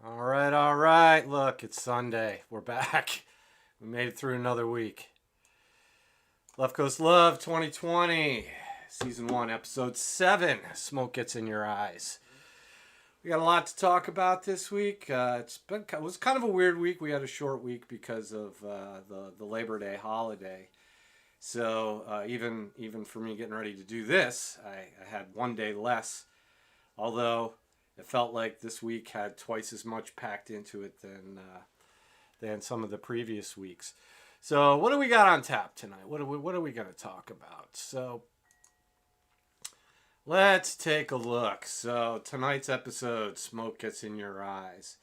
All right. Look, it's Sunday. We're back. We made it through another week. Left Coast Love 2020, Season 1, Episode 7, Smoke Gets in Your Eyes. We got a lot to talk about this week. It was kind of a weird week. We had a short week because of the Labor Day holiday. So even for me getting ready to do this, I had one day less. Although it felt like this week had twice as much packed into it than some of the previous weeks. So what do we got on tap tonight? What are we going to talk about? So let's take a look. So tonight's episode, Smoke Gets in Your Eyes.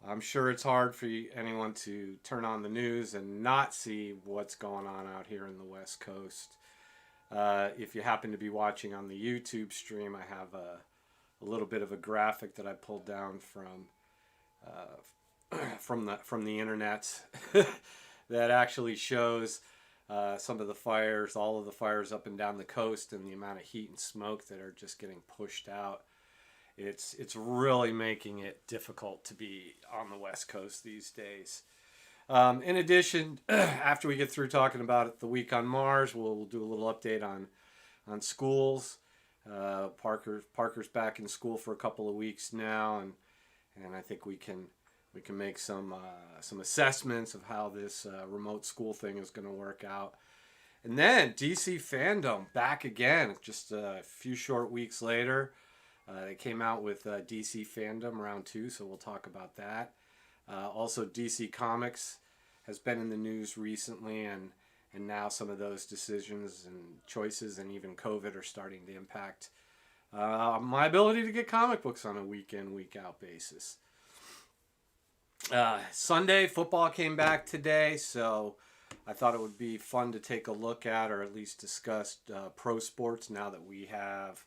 I'm sure it's hard for anyone to turn on the news and not see what's going on out here in the West Coast. If you happen to be watching on the YouTube stream, I have a little bit of a graphic that I pulled down from the internet that actually shows some of the fires, all of the fires up and down the coast, and the amount of heat and smoke that are just getting pushed out. It's really making it difficult to be on the West Coast these days. In addition, after we get through talking about it, the week on Mars, we'll do a little update on schools. Parker's back in school for a couple of weeks now, and I think we can make some assessments of how this remote school thing is going to work out. And then DC Fandom back again, just a few short weeks later. They came out with DC Fandom Round 2, so we'll talk about that. Also, DC Comics has been in the news recently, and now some of those decisions and choices and even COVID are starting to impact my ability to get comic books on a week-in, week-out basis. Sunday, football came back today, so I thought it would be fun to take a look at, or at least discuss pro sports now that we have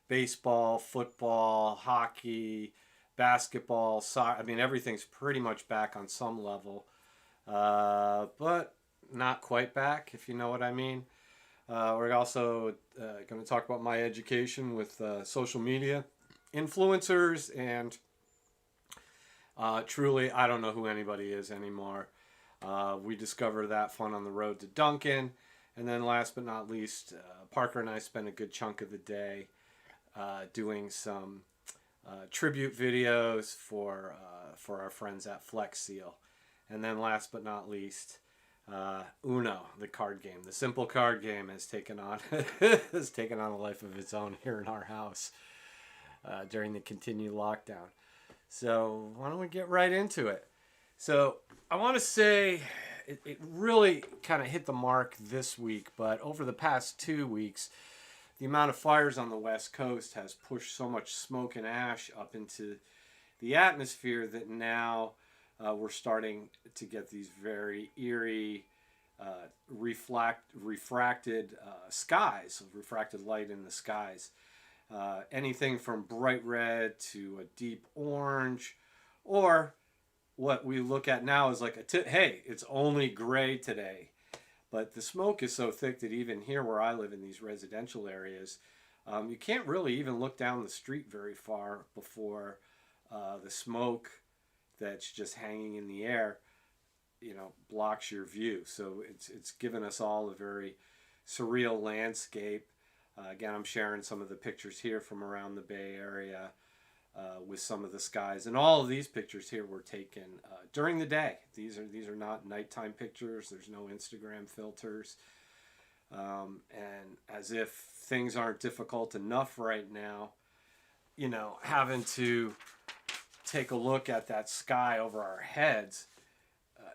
baseball, football, hockey, basketball, soccer. I mean, everything's pretty much back on some level, but not quite back, if you know what I mean. We're also going to talk about my education with social media influencers, and truly, I don't know who anybody is anymore. We discovered that fun on the road to Dunkin. And then last but not least, Parker and I spent a good chunk of the day doing some tribute videos for our friends at Flex Seal. And then last but not least, Uno, the card game, the simple card game, has taken on a life of its own here in our house during the continued lockdown. So why don't we get right into it? So I want to say it really kind of hit the mark this week, but over the past 2 weeks, the amount of fires on the West Coast has pushed so much smoke and ash up into the atmosphere that now we're starting to get these very eerie, refracted skies, refracted light in the skies. Anything from bright red to a deep orange, or what we look at now is like hey, it's only gray today. But the smoke is so thick that even here where I live in these residential areas, you can't really even look down the street very far before the smoke that's just hanging in the air, blocks your view. So it's given us all a very surreal landscape. Again, I'm sharing some of the pictures here from around the Bay Area with some of the skies, and all of these pictures here were taken during the day. These are not nighttime pictures. There's no Instagram filters, and as if things aren't difficult enough right now, having to take a look at that sky over our heads,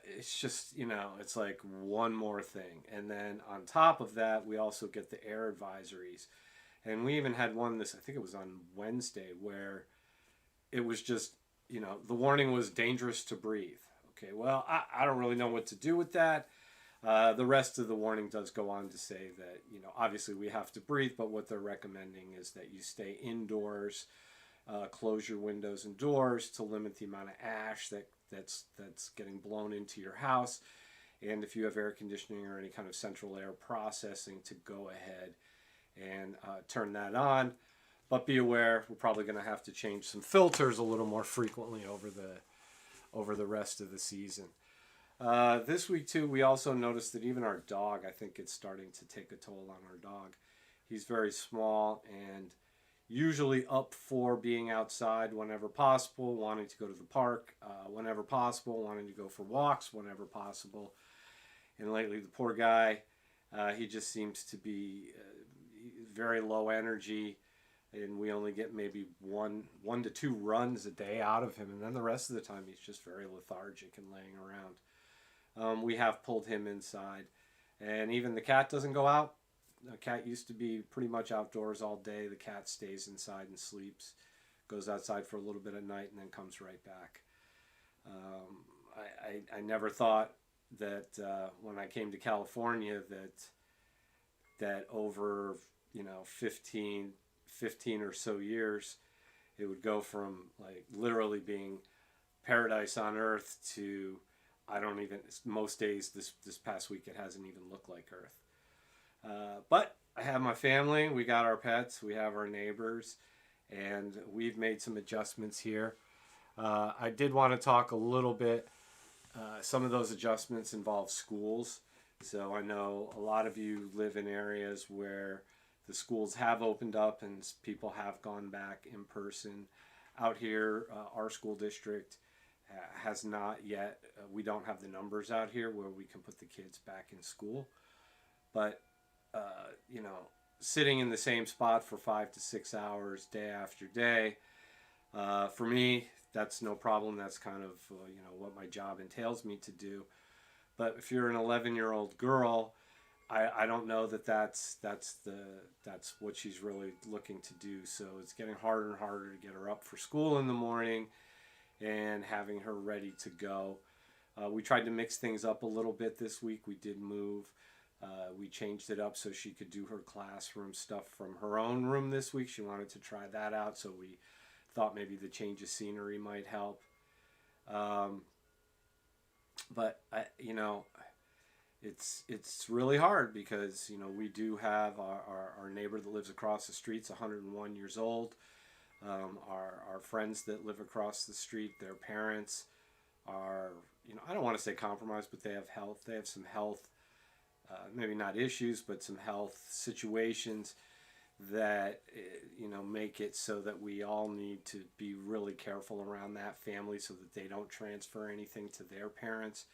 it's just, it's like one more thing. And then on top of that, we also get the air advisories. And we even had one I think it was on Wednesday, where it was just, the warning was dangerous to breathe. Okay, well, I don't really know what to do with that. The rest of the warning does go on to say that, obviously we have to breathe, but what they're recommending is that you stay indoors, close your windows and doors to limit the amount of ash that's getting blown into your house, and if you have air conditioning or any kind of central air processing, to go ahead and turn that on. But be aware, we're probably going to have to change some filters a little more frequently over over the rest of the season. This week too, we also noticed that even our dog, I think it's starting to take a toll on our dog. He's very small and usually up for being outside whenever possible, wanting to go to the park whenever possible, wanting to go for walks whenever possible. And lately, the poor guy, he just seems to be very low energy, and we only get maybe one to two runs a day out of him, and then the rest of the time he's just very lethargic and laying around. We have pulled him inside, and even the cat doesn't go out. The cat used to be pretty much outdoors all day. The cat stays inside and sleeps, goes outside for a little bit at night, and then comes right back. I never thought that when I came to California that over 15 or so years, it would go from like literally being paradise on earth to most days this past week it hasn't even looked like earth. But I have my family, we got our pets, we have our neighbors, and we've made some adjustments here. I did want to talk a little bit. Some of those adjustments involve schools. So I know a lot of you live in areas where the schools have opened up and people have gone back in person. Out here, our school district has not yet. We don't have the numbers out here where we can put the kids back in school. But, sitting in the same spot for 5 to 6 hours day after day, for me, that's no problem. That's kind of what my job entails me to do. But if you're an 11-year-old girl, I don't know that's what she's really looking to do. So it's getting harder and harder to get her up for school in the morning and having her ready to go. We tried to mix things up a little bit this week. We did move. We changed it up so she could do her classroom stuff from her own room this week. She wanted to try that out, so we thought maybe the change of scenery might help. But it's really hard because we do have our neighbor that lives across the street's 101 years old. Our friends that live across the street, their parents are I don't want to say compromised, but they have some health. Maybe not issues, but some health situations that make it so that we all need to be really careful around that family so that they don't transfer anything to their parents.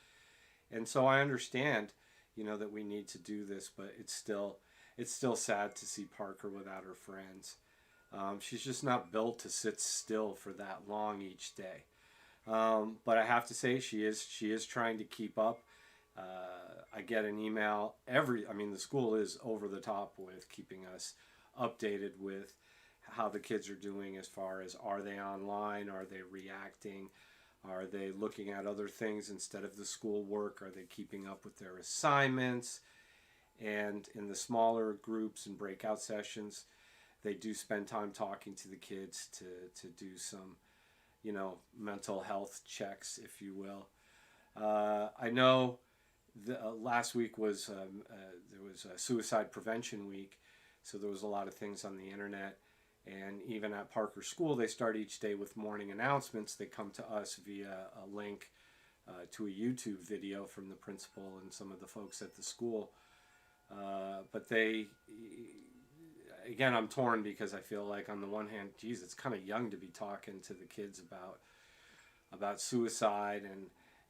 And so I understand that we need to do this, but it's still sad to see Parker without her friends. She's just not built to sit still for that long each day. But I have to say she is trying to keep up. I get an email the school is over the top with keeping us updated with how the kids are doing as far as, are they online, are they reacting, are they looking at other things instead of the school work, are they keeping up with their assignments. And in the smaller groups and breakout sessions, they do spend time talking to the kids to do some mental health checks, if you will. I know last week was there was a suicide prevention week, so there was a lot of things on the internet, and even at Parker School they start each day with morning announcements. They come to us via a link to a YouTube video from the principal and some of the folks at the school, but again, I'm torn because I feel like on the one hand, geez, it's kind of young to be talking to the kids about suicide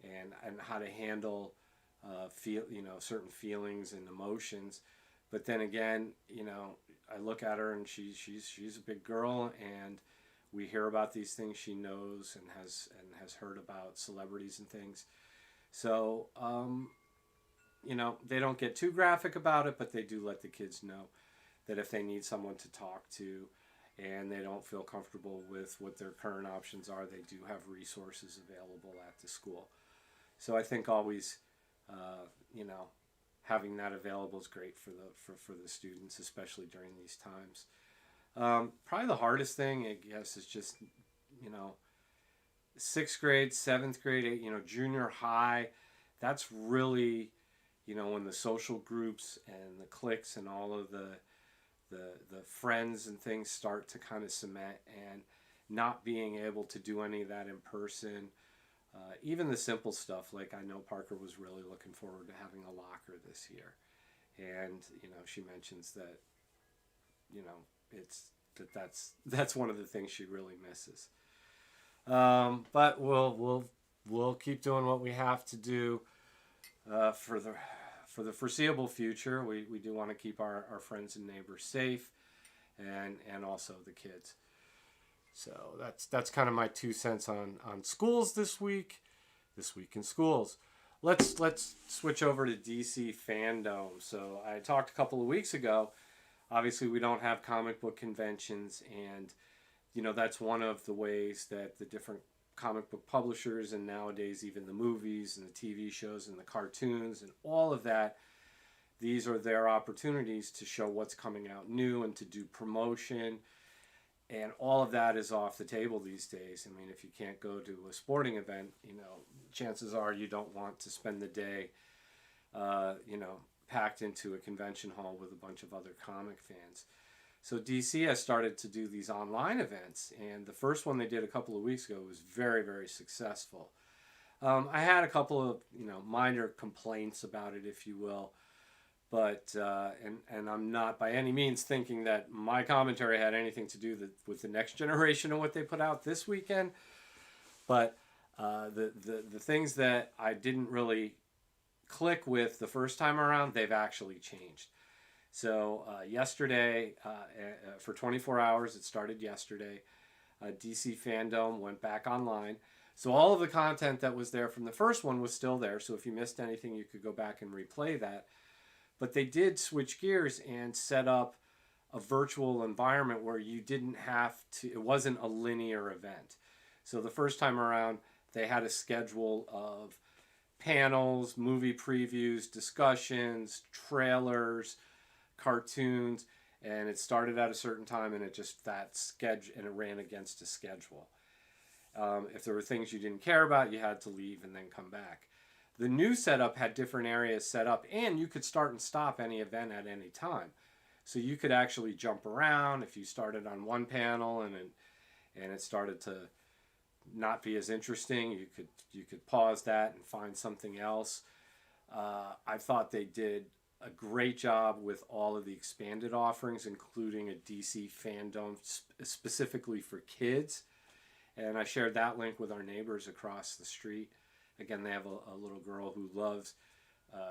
and how to handle certain feelings and emotions. But then again, I look at her and she's a big girl, and we hear about these things she knows and has heard about celebrities and things. So they don't get too graphic about it, but they do let the kids know that if they need someone to talk to and they don't feel comfortable with what their current options are, they do have resources available at the school. So I think always having that available is great for the students, especially during these times. Probably the hardest thing, I guess, is just 6th grade, 7th grade, junior high. That's really when the social groups and the cliques and all of the friends and things start to kind of cement, and not being able to do any of that in person. Even the simple stuff, like I know Parker was really looking forward to having a locker this year. And, she mentions that, that's one of the things she really misses. But we'll keep doing what we have to do for the foreseeable future. We do want to keep our friends and neighbors safe, and also the kids. So that's kind of my 2 cents on schools this week. This week in schools. Let's switch over to DC Fandom. So I talked a couple of weeks ago. Obviously, we don't have comic book conventions, and that's one of the ways that the different comic book publishers, and nowadays even the movies and the TV shows and the cartoons and all of that, these are their opportunities to show what's coming out new and to do promotion. And all of that is off the table these days. I mean, if you can't go to a sporting event, chances are you don't want to spend the day, packed into a convention hall with a bunch of other comic fans. So DC has started to do these online events, and the first one they did a couple of weeks ago was very, very successful. I had a couple of, minor complaints about it, if you will. But, and I'm not by any means thinking that my commentary had anything to do with the next generation and what they put out this weekend. But the things that I didn't really click with the first time around, they've actually changed. So yesterday, for 24 hours, it started yesterday, DC Fandom went back online. So all of the content that was there from the first one was still there. So if you missed anything, you could go back and replay that. But they did switch gears and set up a virtual environment where you didn't have to, it wasn't a linear event. So the first time around, they had a schedule of panels, movie previews, discussions, trailers, cartoons, and it started at a certain time, and it ran against a schedule. If there were things you didn't care about, you had to leave and then come back. The new setup had different areas set up, and you could start and stop any event at any time. So you could actually jump around. If you started on one panel and it started to not be as interesting, you could pause that and find something else. I thought they did a great job with all of the expanded offerings, including a DC Fandom specifically for kids. And I shared that link with our neighbors across the street. Again, they have a little girl who loves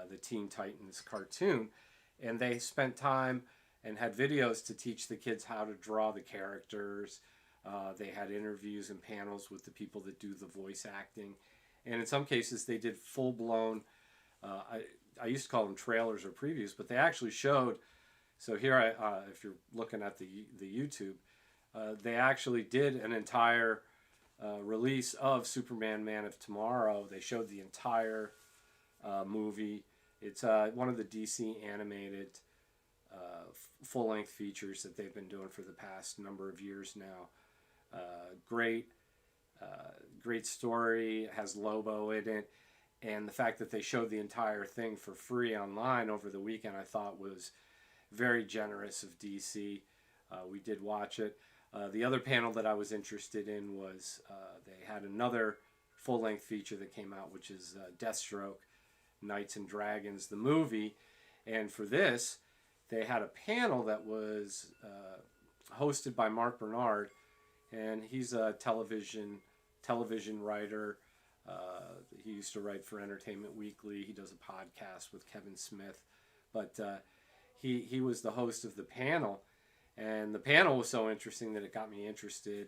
the Teen Titans cartoon, and they spent time and had videos to teach the kids how to draw the characters. They had interviews and panels with the people that do the voice acting, and in some cases they did full-blown, I used to call them trailers or previews, but they actually showed, so here, if you're looking at the YouTube, they actually did an entire release of Superman Man of Tomorrow. They showed the entire movie. It's one of the DC animated full-length features that they've been doing for the past number of years now. Great story. It has Lobo in it. And the fact that they showed the entire thing for free online over the weekend, I thought was very generous of DC. We did watch it. The other panel that I was interested in was they had another full-length feature that came out, which is Deathstroke, Knights and Dragons, the movie. And for this, they had a panel that was hosted by Mark Bernard, and he's a television writer. He used to write for Entertainment Weekly. He does a podcast with Kevin Smith. But he was the host of the panel. And the panel was so interesting that it got me interested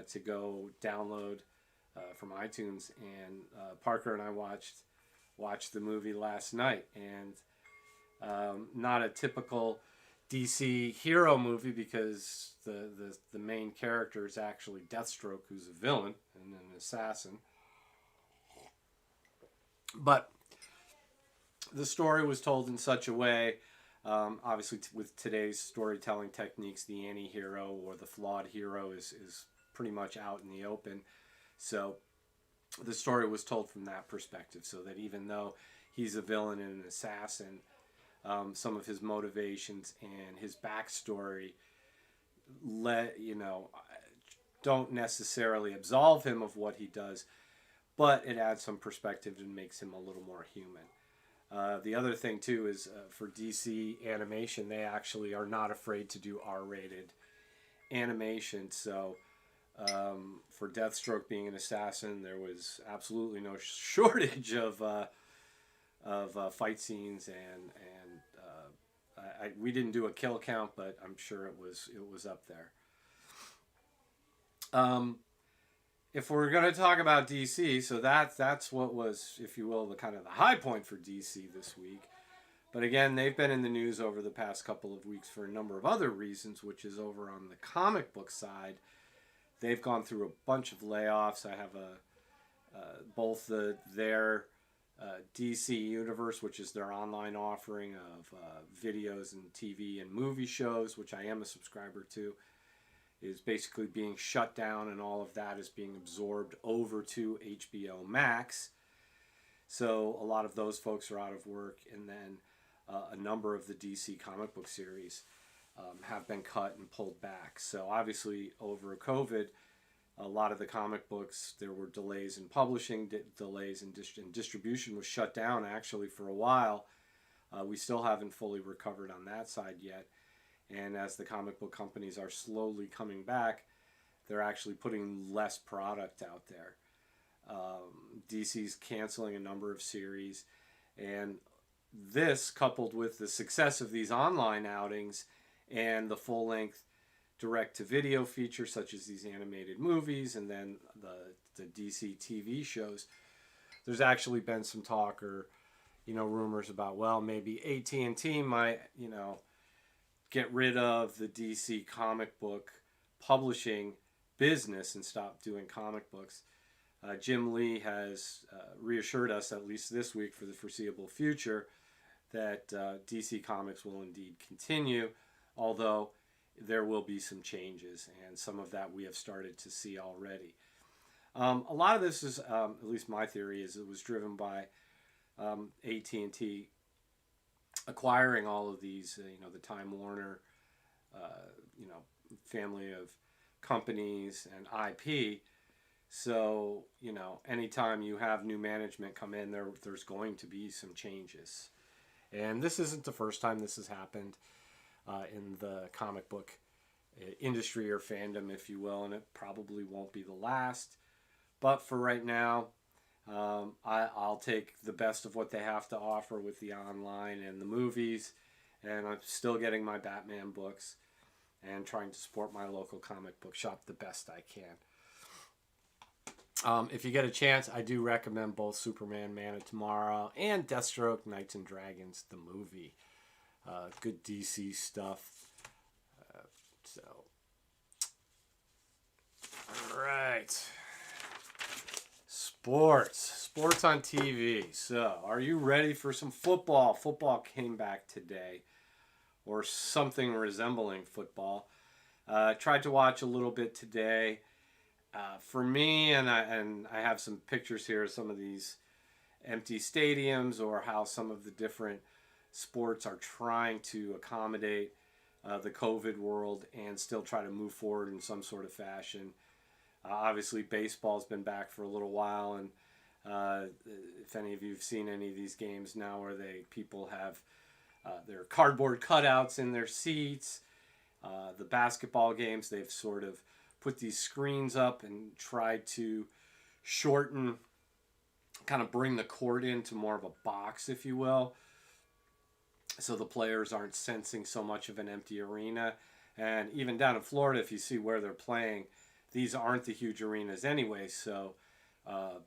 to go download from iTunes. And Parker and I watched the movie last night. And not a typical DC hero movie, because the main character is actually Deathstroke, who's a villain and an assassin. But the story was told in such a way, obviously with today's storytelling techniques, the anti-hero or the flawed hero is pretty much out in the open. So the story was told from that perspective, so that even though he's a villain and an assassin, some of his motivations and his backstory don't necessarily absolve him of what he does, but it adds some perspective and makes him a little more human. The other thing too is for DC animation, they actually are not afraid to do R-rated animation. So for Deathstroke being an assassin, there was absolutely no shortage of fight scenes, and we didn't do a kill count, but I'm sure it was up there. If we're going to talk about DC, so that's what was, if you will, the kind of the high point for DC this week. But again, they've been in the news over the past couple of weeks for a number of other reasons, which is over on the comic book side. They've gone through a bunch of layoffs. I have both their DC Universe, which is their online offering of videos and TV and movie shows, which I am a subscriber to, is basically being shut down, and all of that is being absorbed over to HBO Max. So a lot of those folks are out of work, and then a number of the DC comic book series have been cut and pulled back. So obviously over COVID, a lot of the comic books, there were delays in publishing, delays in distribution was shut down actually for a while. We still haven't fully recovered on that side yet. And as the comic book companies are slowly coming back, they're actually putting less product out there. DC's canceling a number of series, and this, coupled with the success of these online outings and the full-length direct-to-video features such as these animated movies and then the DC TV shows, there's actually been some talk or rumors about, well, maybe AT&T might get rid of the DC comic book publishing business and stop doing comic books. Jim Lee has reassured us, at least this week for the foreseeable future, that DC Comics will indeed continue, although there will be some changes, and some of that we have started to see already. A lot of this is, at least my theory is, it was driven by AT&T acquiring all of these, the Time Warner, family of companies and IP. So, anytime you have new management come in, there's going to be some changes. And this isn't the first time this has happened in the comic book industry or fandom, if you will, and it probably won't be the last. But for right now, I'll take the best of what they have to offer with the online and the movies, and I'm still getting my Batman books and trying to support my local comic book shop the best I can. If you get a chance, I do recommend both Superman Man of Tomorrow and Deathstroke Knights and Dragons, the movie. Good DC stuff. All right. Sports on TV. So, are you ready for some football? Football came back today, or something resembling football. Tried to watch a little bit today. For me, and I have some pictures here of some of these empty stadiums, or how some of the different sports are trying to accommodate the COVID world and still try to move forward in some sort of fashion. Obviously, baseball's been back for a little while, and if any of you have seen any of these games now where people have their cardboard cutouts in their seats, the basketball games, they've sort of put these screens up and tried to shorten, kind of bring the court into more of a box, if you will, so the players aren't sensing so much of an empty arena. And even down in Florida, if you see where they're playing, these aren't the huge arenas anyway. So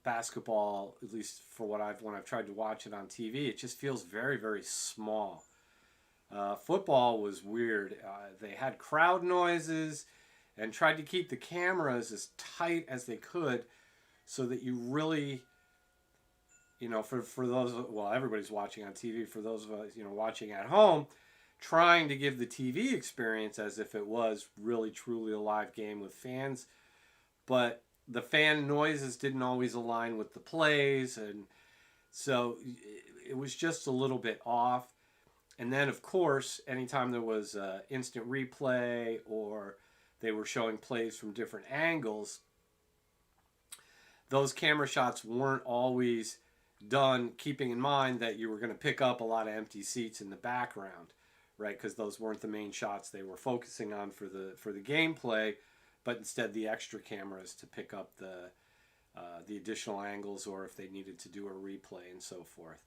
basketball, at least for when I've tried to watch it on TV, it just feels very, very small. Football was weird. They had crowd noises and tried to keep the cameras as tight as they could so that you really, for those, well, everybody's watching on TV, for those of us, watching at home, trying to give the TV experience as if it was really, truly a live game with fans. But the fan noises didn't always align with the plays, and so it was just a little bit off. And then, of course, anytime there was instant replay or they were showing plays from different angles, those camera shots weren't always done keeping in mind that you were going to pick up a lot of empty seats in the background, right? Because those weren't the main shots they were focusing on for the gameplay, but instead the extra cameras to pick up the additional angles, or if they needed to do a replay and so forth.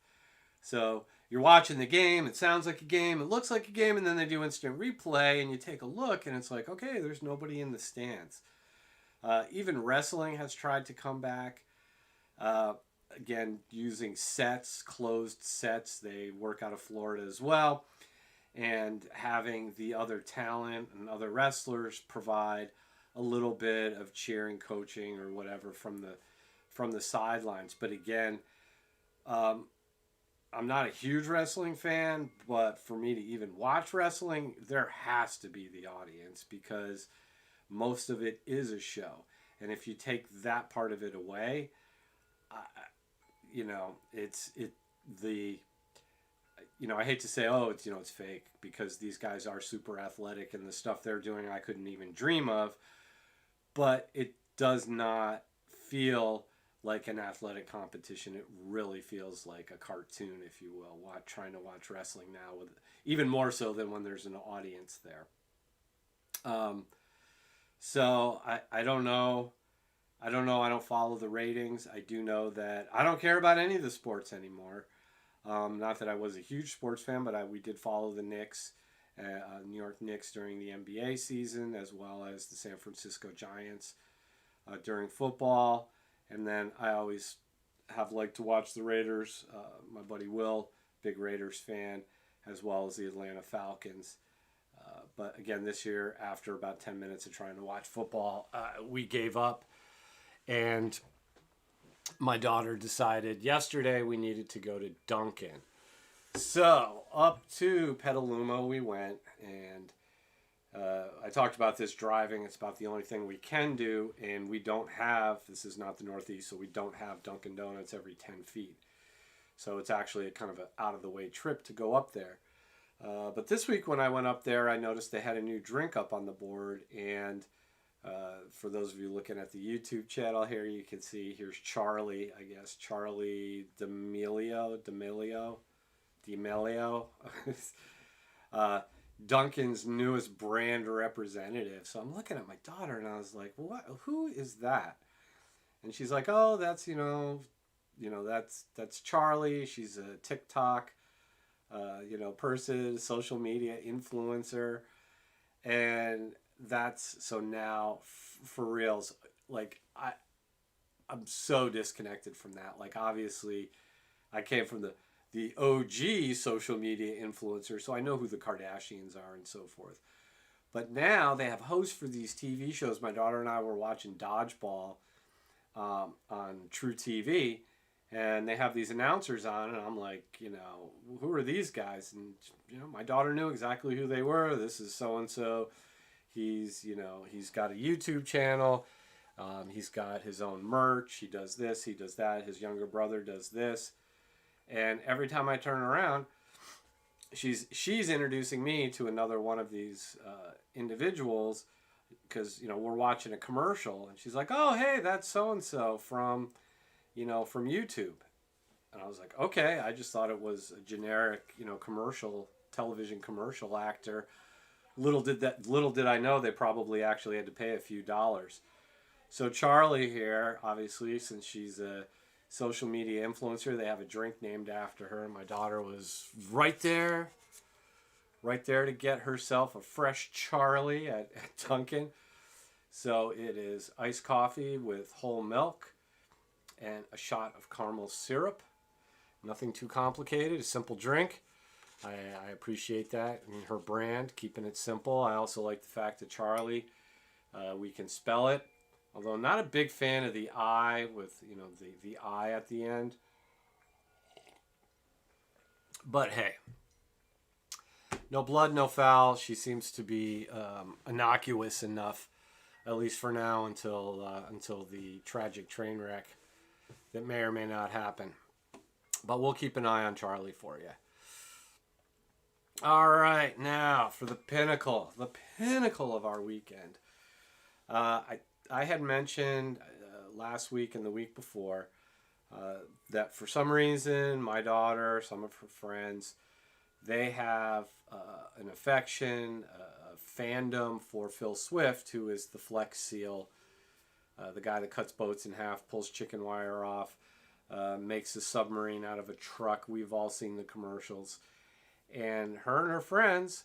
So you're watching the game, it sounds like a game, it looks like a game, and then they do instant replay, and you take a look, and it's like, okay, there's nobody in the stands. Even wrestling has tried to come back. Again, using sets, closed sets. They work out of Florida as well. And having the other talent and other wrestlers provide a little bit of cheering, coaching, or whatever from the sidelines. But again, I'm not a huge wrestling fan, but for me to even watch wrestling, there has to be the audience, because most of it is a show. And if you take that part of it away, I hate to say, it's fake, because these guys are super athletic and the stuff they're doing I couldn't even dream of, but it does not feel like an athletic competition. It really feels like a cartoon, if you will, trying to watch wrestling now, with even more so than when there's an audience there. So I don't know. I don't follow the ratings. I do know that I don't care about any of the sports anymore. Not that I was a huge sports fan, but we did follow the Knicks, New York Knicks during the NBA season, as well as the San Francisco Giants during football. And then I always have liked to watch the Raiders. My buddy Will, big Raiders fan, as well as the Atlanta Falcons. But again, this year, after about 10 minutes of trying to watch football, we gave up. And my daughter decided yesterday we needed to go to Dunkin. So up to Petaluma we went, and I talked about this driving. It's about the only thing we can do, and this is not the Northeast, so we don't have Dunkin' Donuts every 10 feet. So it's actually a kind of an out-of-the-way trip to go up there. But this week when I went up there, I noticed they had a new drink up on the board, and for those of you looking at the YouTube channel here, you can see here's Charlie, I guess, Charlie D'Amelio, Dunkin's newest brand representative. So I'm looking at my daughter and I was like, "What? Who is that?" And she's like, "Oh, that's that's Charlie. She's a TikTok, person, social media influencer, and that's so now for reals. Like I'm so disconnected from that. Like obviously, I came from the OG social media influencer, so I know who the Kardashians are and so forth. But now they have hosts for these TV shows. My daughter and I were watching Dodgeball on True TV, and they have these announcers on, and I'm like, who are these guys? And my daughter knew exactly who they were. This is so and so. He's got a YouTube channel. He's got his own merch. He does this. He does that. His younger brother does this. And every time I turn around, she's introducing me to another one of these individuals, because we're watching a commercial, and she's like, "Oh, hey, that's so and so from YouTube." And I was like, "Okay." I just thought it was a generic television commercial actor. Little did I know they probably actually had to pay a few dollars. So Charlie here, obviously, since she's a social media influencer, they have a drink named after her. My daughter was right there to get herself a fresh Charlie at Dunkin'. So it is iced coffee with whole milk and a shot of caramel syrup. Nothing too complicated, a simple drink. I appreciate that, and her brand, keeping it simple. I also like the fact that Charlie, we can spell it. Although I'm not a big fan of the I with, the I at the end. But hey, no blood, no foul. She seems to be innocuous enough, at least for now, until the tragic train wreck that may or may not happen. But we'll keep an eye on Charlie for you. All right, now for the pinnacle of our weekend. I had mentioned last week and the week before that for some reason my daughter, some of her friends, they have an affection, a fandom for Phil Swift, who is the Flex Seal, the guy that cuts boats in half, pulls chicken wire off, makes a submarine out of a truck. We've all seen the commercials. And her friends,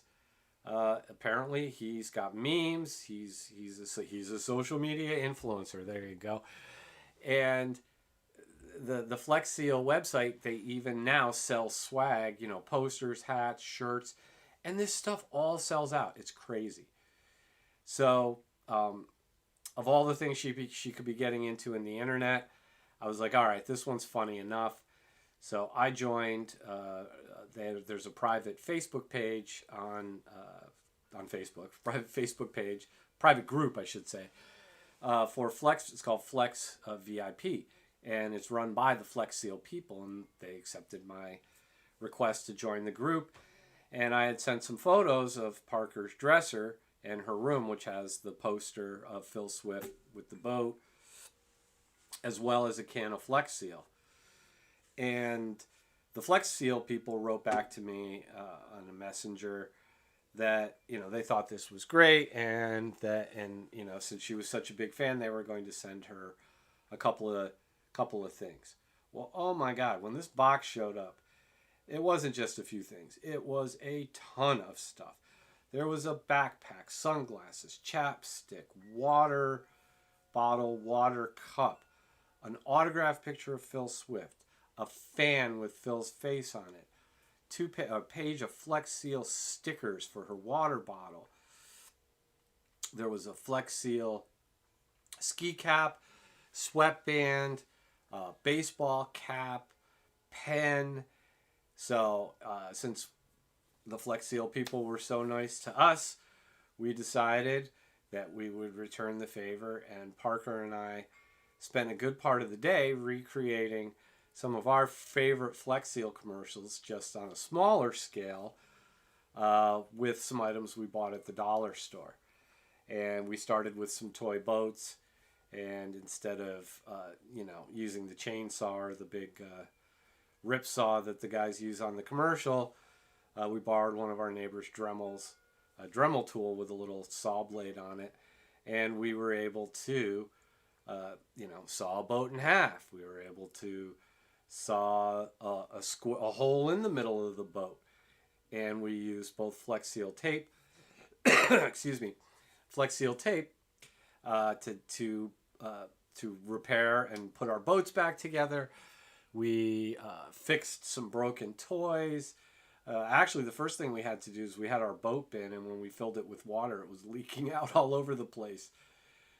apparently he's got memes. He's a social media influencer. There you go. And the Flex Seal website, they even now sell swag, you know, posters, hats, shirts, and this stuff all sells out. It's crazy. So, of all the things she could be getting into in the internet, I was like, all right, this one's funny enough. So I joined. There's a private Facebook page on Facebook, private Facebook page, private group, I should say, for Flex. It's called Flex VIP. And it's run by the Flex Seal people, and they accepted my request to join the group. And I had sent some photos of Parker's dresser and her room, which has the poster of Phil Swift with the boat, as well as a can of Flex Seal. And the Flex Seal people wrote back to me on a messenger that, you know, they thought this was great, and you know, since she was such a big fan, they were going to send her a couple of things. Well, oh my God, when this box showed up, it wasn't just a few things. It was a ton of stuff. There was a backpack, sunglasses, chapstick, water bottle, water cup, an autographed picture of Phil Swift, a fan with Phil's face on it, a page of Flex Seal stickers for her water bottle. There was a Flex Seal ski cap, sweatband, baseball cap, pen. So since the Flex Seal people were so nice to us, we decided that we would return the favor, and Parker and I spent a good part of the day recreating some of our favorite Flex Seal commercials, just on a smaller scale, with some items we bought at the dollar store. And we started with some toy boats, and instead of using the chainsaw or the big rip saw that the guys use on the commercial, we borrowed one of our neighbor's Dremels, a Dremel tool with a little saw blade on it, and we were able to saw a boat in half. We were able to saw a hole in the middle of the boat, and we used both Flex Seal tape Flex Seal tape to repair and put our boats back together. We fixed some broken toys. Actually, the first thing we had to do is we had our boat bin, and when we filled it with water, it was leaking out all over the place.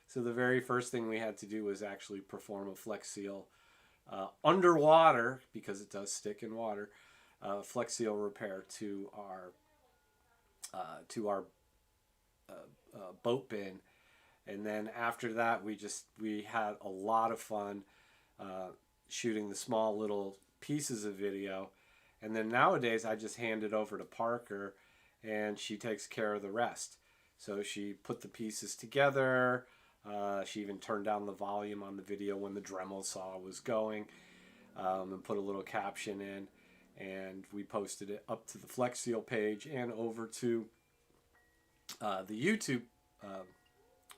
So the very first thing we had to do was actually perform a Flex Seal underwater, because it does stick in water, Flex Seal repair to our boat bin. And then after that, we had a lot of fun shooting the small little pieces of video. And then nowadays, I just hand it over to Parker, and she takes care of the rest. So she put the pieces together. She even turned down the volume on the video when the Dremel saw was going, and put a little caption in. And we posted it up to the Flex Seal page and over to the YouTube,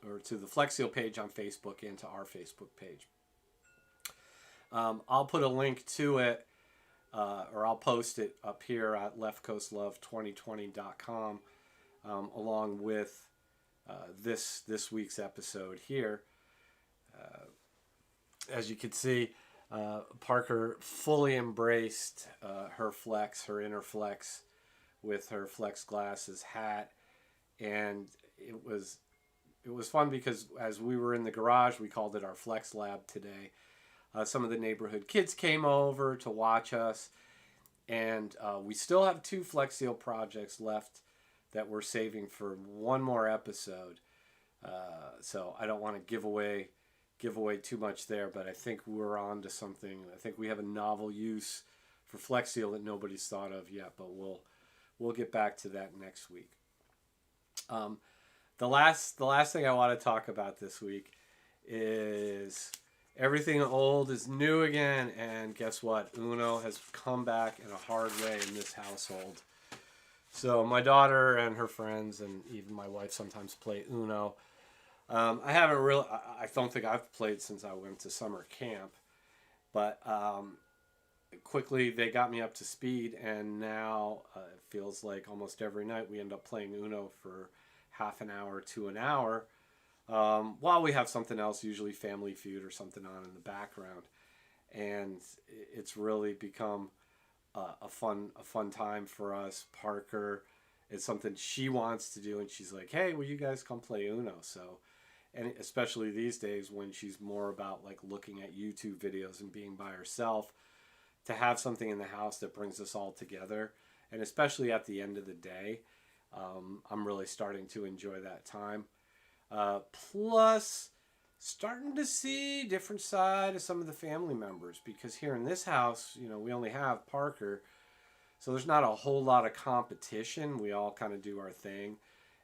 or to the Flex Seal page on Facebook, and to our Facebook page. I'll put a link to it, or I'll post it up here at leftcoastlove2020.com, along with this week's episode here. As you can see, Parker fully embraced her inner flex, with her Flex glasses, hat, and it was fun because as we were in the garage, we called it our Flex Lab today. Some of the neighborhood kids came over to watch us, and we still have 2 Flex Seal projects left that we're saving for one more episode. So I don't want to give away too much there, but I think we're on to something. I think we have a novel use for Flex Seal that nobody's thought of yet, but we'll get back to that next week. The last thing I want to talk about this week is everything old is new again, and guess what? Uno has come back in a hard way in this household. So my daughter and her friends, and even my wife, sometimes play Uno. I haven't really. I don't think I've played since I went to summer camp, but quickly they got me up to speed, and now it feels like almost every night we end up playing Uno for half an hour to an hour, while we have something else, usually Family Feud or something on in the background, and it's really become a fun time for us. Parker, it's something she wants to do, and she's like, "Hey, will you guys come play Uno?" So, and especially these days when she's more about like looking at YouTube videos and being by herself, to have something in the house that brings us all together, and especially at the end of the day, I'm really starting to enjoy that time. Plus, starting to see different side of some of the family members, because here in this house, we only have Parker, so there's not a whole lot of competition. We all kind of do our thing,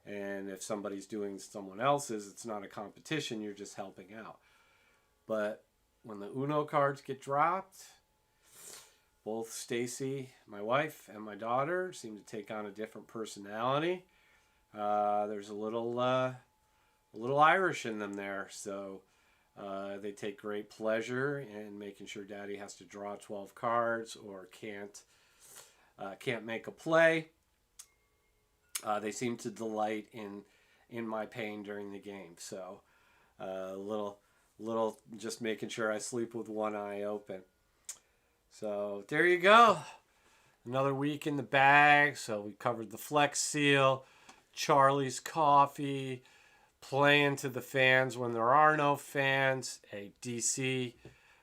and if somebody's doing someone else's, it's not a competition. You're just helping out. But when the Uno cards get dropped, both Stacy, my wife, and my daughter seem to take on a different personality. There's a little Irish in them there, so they take great pleasure in making sure Daddy has to draw 12 cards or can't make a play. They seem to delight in my pain during the game, so little just making sure I sleep with one eye open. So there you go. Another week in the bag. So we covered the Flex Seal, Charlie's Coffee, playing to the fans when there are no fans. Hey, DC,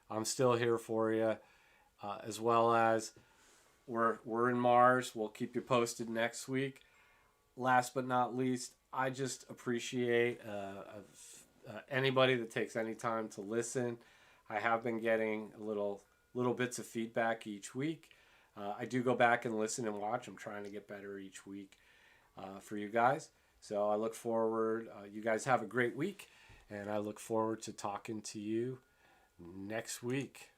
I'm still here for you. As well as we're in Mars. We'll keep you posted next week. Last but not least, I just appreciate anybody that takes any time to listen. I have been getting little bits of feedback each week. I do go back and listen and watch. I'm trying to get better each week for you guys. So I look forward. You guys have a great week, and I look forward to talking to you next week.